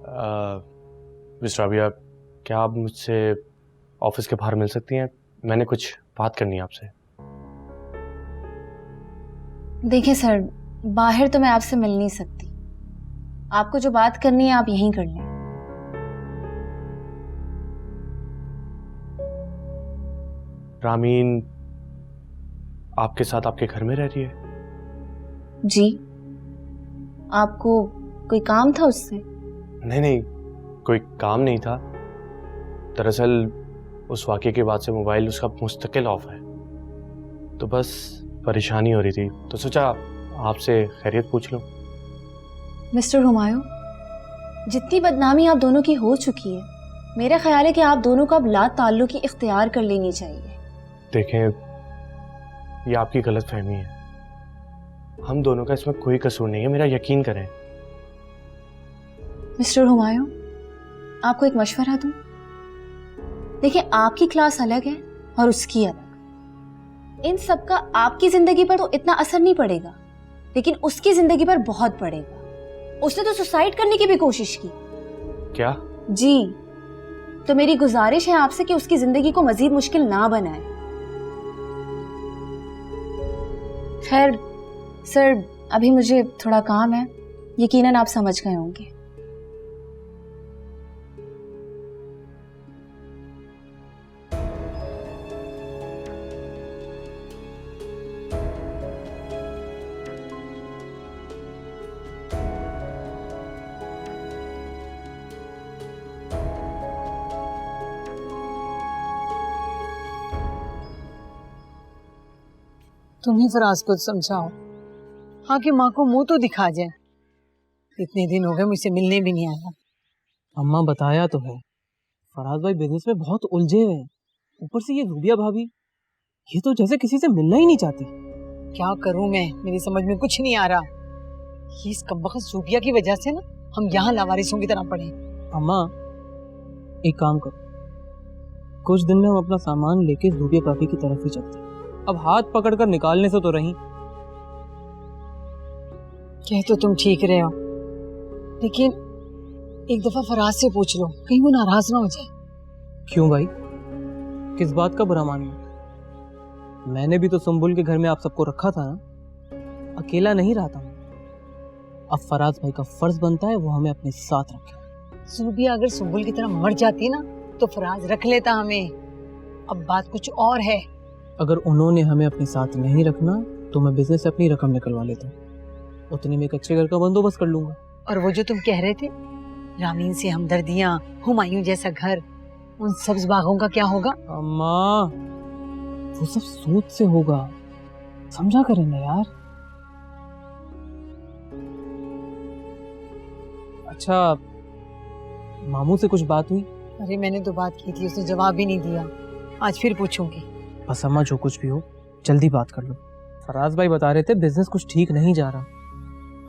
Miss Rabia, क्या आप मुझसे ऑफिस के बाहर मिल सकती हैं? मैंने कुछ बात करनी है आपसे। देखिए सर, बाहर तो मैं आपसे मिल नहीं सकती। आपको जो बात करनी है आप यहीं कर लें। रामीन आपके साथ आपके घर में रह रही है? जी, आपको कोई काम था उससे? नहीं नहीं, कोई काम नहीं था। दरअसल उस वाक़े के बाद से मोबाइल उसका मुस्तकिल ऑफ है, तो बस परेशानी हो रही थी, तो सोचा आपसे खैरियत पूछ लूं। मिस्टर हुमायूं, जितनी बदनामी आप दोनों की हो चुकी है, मेरा ख्याल है कि आप दोनों को अब ला ताल्लुकी इख्तियार कर लेनी चाहिए। देखें, ये आपकी गलत फहमी है। हम दोनों का इसमें कोई कसूर नहीं है, मेरा यकीन करें। मिस्टर हुमायूं, आपको एक मशवरा दूं? देखिए, आपकी क्लास अलग है और उसकी अलग। इन सब का आपकी जिंदगी पर तो इतना असर नहीं पड़ेगा, लेकिन उसकी जिंदगी पर बहुत पड़ेगा। उसने तो सुसाइड करने की भी कोशिश की। क्या? जी, तो मेरी गुजारिश है आपसे कि उसकी जिंदगी को मजीद मुश्किल ना बनाए। खैर सर, अभी मुझे थोड़ा काम है, यकीनन आप समझ गए होंगे। तुम ही फराज को समझाओ, हाँ कि माँ को मुंह तो दिखा जाए। इतने दिन हो गए मुझसे मिलने भी नहीं आया। अम्मा बताया तो है, फराज भाई बिजनेस में बहुत उलझे हुए हैं। ऊपर से ये रूबिया भाभी, ये तो जैसे किसी से मिलना ही नहीं चाहती। क्या करूं मैं, मेरी समझ में कुछ नहीं आ रहा। ये इस कमबख्त सूफिया की वजह से ना हम यहाँ लावारिसों की तरह पड़े। अम्मा एक काम करो, कुछ दिन में हम अपना सामान लेके रूबिया भाभी की तरफ ही चलते हैं। अब हाथ पकड़कर निकालने से तो रही। कह तो तुम ठीक रहे हो, लेकिन एक दफा फराज से पूछ लो, कहीं वो नाराज ना हो जाए। क्यों भाई, किस बात का बुरा मानिए? मैंने भी तो सुंबुल के घर में आप सबको रखा था ना, अकेला नहीं रहा था मैं। अब फराज भाई का फर्ज बनता है वो हमें अपने साथ रखे। सूबिया अगर सुंबुल की तरह मर जाती ना तो फराज रख लेता हमें। अब बात कुछ और है। अगर उन्होंने हमें अपने साथ नहीं रखना तो मैं बिजनेस से अपनी रकम निकलवा लेता हूँ, उतने में एक अच्छे घर का बंदोबस्त कर लूंगा। और वो जो तुम कह रहे थे, रामीन से हमदर्दियां, हुमायूं जैसा घर, उन सब्ज बागों का क्या होगा? अम्मा वो सब सोच से होगा, समझा करें ना यार। अच्छा, मामू से कुछ बात हुई? अरे मैंने तो बात की थी, उसने जवाब भी नहीं दिया। आज फिर पूछूंगी। बस अम्मा, जो कुछ भी हो जल्दी बात कर लो। फराज भाई बता रहे थे बिजनेस कुछ ठीक नहीं जा रहा,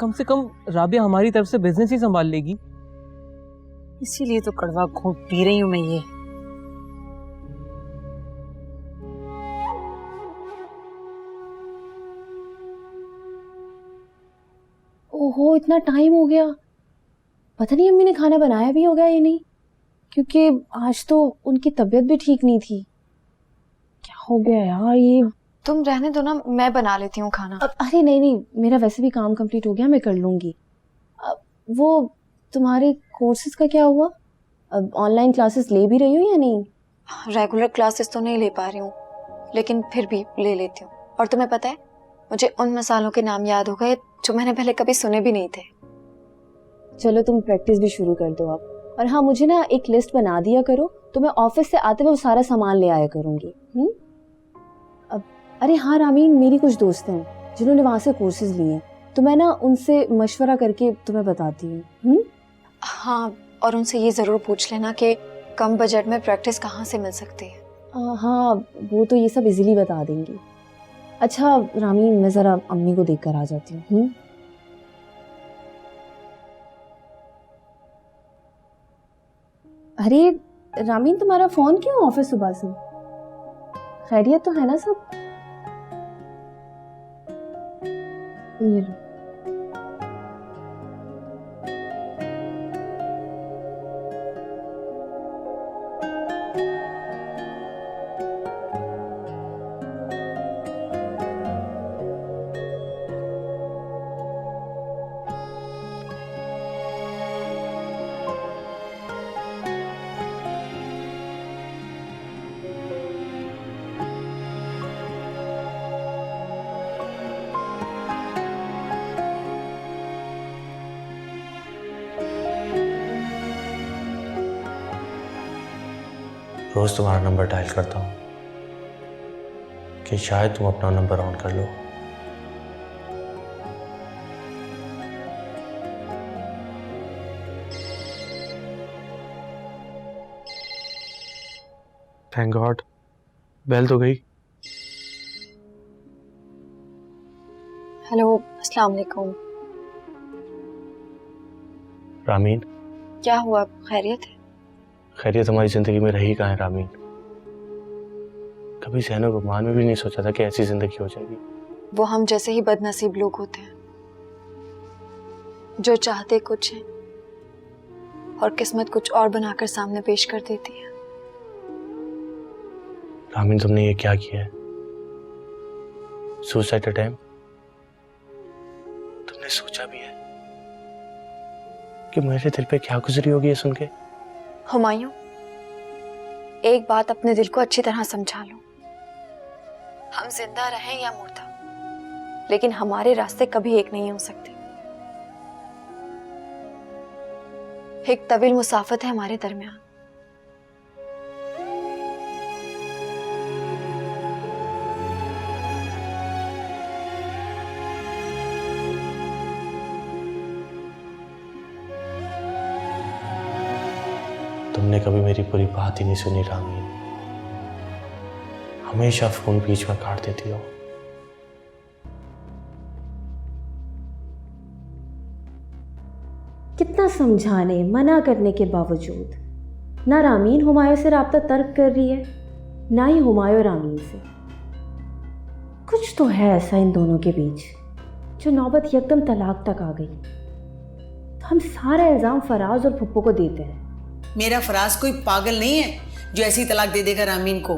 कम से कम राबिया हमारी तरफ से बिजनेस ही संभाल लेगी। इसीलिए तो कड़वा घूंट पी रही हूँ मैं ये। ओहो, इतना टाइम हो गया। पता नहीं अम्मी ने खाना बनाया भी होगा या नहीं, क्योंकि आज तो उनकी तबीयत भी ठीक नहीं थी। क्या हो गया यार ये? तुम रहने दो ना, मैं बना लेती हूँ खाना। अरे नहीं नहीं, मेरा वैसे भी काम कंप्लीट हो गया, मैं कर लूंगी। वो तुम्हारे कोर्सेज का क्या हुआ? अब ऑनलाइन क्लासेस ले भी रही हो या नहीं? रेगुलर क्लासेस तो नहीं ले पा रही हूँ, लेकिन फिर भी ले लेती हूँ। और तुम्हें पता है, मुझे उन मसालों के नाम याद हो गए जो मैंने पहले कभी सुने भी नहीं थे। चलो तुम प्रैक्टिस भी शुरू कर दो अब। और हाँ, मुझे ना एक लिस्ट बना दिया करो, तो मैं ऑफिस से आते हुए वो सारा सामान ले आया करूंगी। अब अरे हाँ रामीन, मेरी कुछ दोस्त हैं जिन्होंने वहां से कोर्सेज लिए हैं, तो मैं ना उनसे मशवरा करके तुम्हें बताती हूँ। हाँ, और उनसे ये जरूर पूछ लेना कि कम बजट में प्रैक्टिस कहाँ से मिल सकती है। हाँ, वो तो ये सब इजीली बता देंगी। अच्छा रामीन, मैं जरा अम्मी को देखकर आ जाती हूँ। अरे रामीन, तुम्हारा फोन क्यों ऑफिस सुबह से? खैरियत तो है ना सब? ये लो। रोज तुम्हारा नंबर डायल करता हूँ कि शायद तुम अपना नंबर ऑन कर लो। थैंक गॉड बेल तो गई। हेलो, अस्सलाम वालेकुम। रामीन, क्या हुआ, खैरियत है? खैरियत हमारी जिंदगी में रही कहाँ है रामीन। कभी सहनो गुमान में भी नहीं सोचा था कि ऐसी जिंदगी हो जाएगी। वो हम जैसे ही बदनसीब लोग होते हैं, जो चाहते कुछ है और किस्मत कुछ और बनाकर सामने पेश कर देती है। रामीन, तुमने ये क्या किया है? Suicide attempt? तुमने सोचा भी है कि मेरे दिल पे क्या गुजरी होगी ये सुन के? हुमायूं, एक बात अपने दिल को अच्छी तरह समझा लो। हम जिंदा रहें या मुर्दा, लेकिन हमारे रास्ते कभी एक नहीं हो सकते। एक तवील मुसाफत है हमारे दरमियान। तुमने कभी मेरी पूरी बात ही नहीं सुनी रामीन। हमेशा फोन बीच में काट देती हो। कितना समझाने मना करने के बावजूद ना रामीन हुमायूं से राब्ता तर्क कर रही है, ना ही हुमायूं रामीन से। कुछ तो है ऐसा इन दोनों के बीच जो नौबत यकदम तलाक तक आ गई। तो हम सारा इल्जाम फराज और फुप्पो को देते हैं। मेरा फराज कोई पागल नहीं है जो ऐसी तलाक दे देगा रामीन को।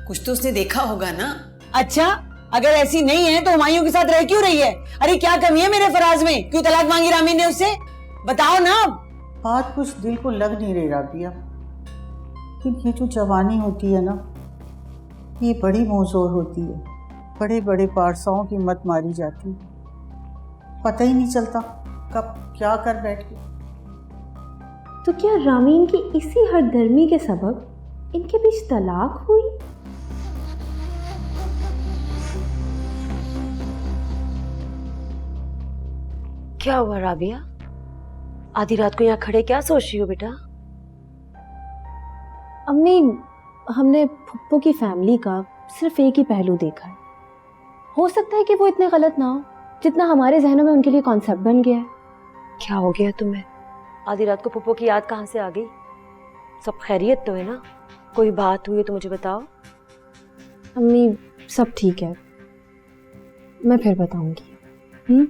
कुछ तो उसने देखा होगा ना। अच्छा, अगर ऐसी नहीं है तो हुमायूं के साथ रह क्यों रही है? अरे क्या कमी है मेरे फराज में? क्यों तलाक मांगी रामीन ने उससे? बताओ ना। बात कुछ दिल को लग नहीं रही राबिया, लेकिन ये जो जवानी होती है ना, ये बड़ी मौजूर होती है। बड़े बड़े पारसाओं की मत मारी जाती है, पता ही नहीं चलता कब क्या कर बैठे। तो क्या रामीन की इसी हरदर्मी के सबब इनके बीच तलाक हुई? क्या हुआ राबिया? आधी रात को यहाँ खड़े क्या सोच रही हो बेटा? अम्मी, हमने फुप्पो की फैमिली का सिर्फ एक ही पहलू देखा है। हो सकता है कि वो इतने गलत ना हो जितना हमारे जहनों में उनके लिए कॉन्सेप्ट बन गया है। क्या हो गया तुम्हें? आधी रात को पुप्पो की याद कहाँ से आ गई? सब खैरियत तो है ना? कोई बात हुई है तो मुझे बताओ। अम्मी, सब ठीक है, मैं फिर बताऊंगी।